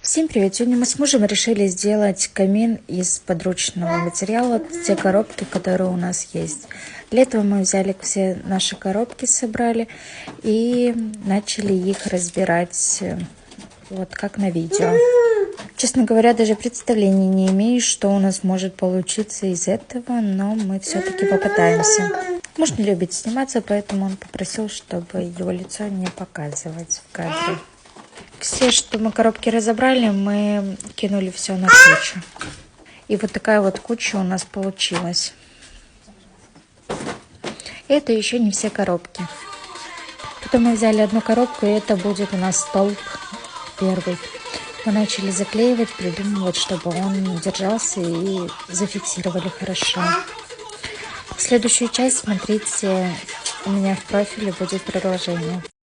Всем привет! Сегодня мы с мужем решили сделать камин из подручного материала, те коробки, которые у нас есть. Для этого мы взяли все наши коробки, собрали и начали их разбирать, вот как на видео. Честно говоря, даже представления не имею, что у нас может получиться из этого, но мы все-таки попытаемся. Муж не любит сниматься, поэтому он попросил, чтобы его лицо не показывать в кадре. Все, что мы коробки разобрали, мы кинули все на кучу. И вот такая вот куча у нас получилась. Это еще не все коробки. Потом мы взяли одну коробку, и это будет у нас столб первый. Мы начали заклеивать, придумывать, чтобы он держался и зафиксировали хорошо. Следующую часть смотрите у меня в профиле, будет продолжение.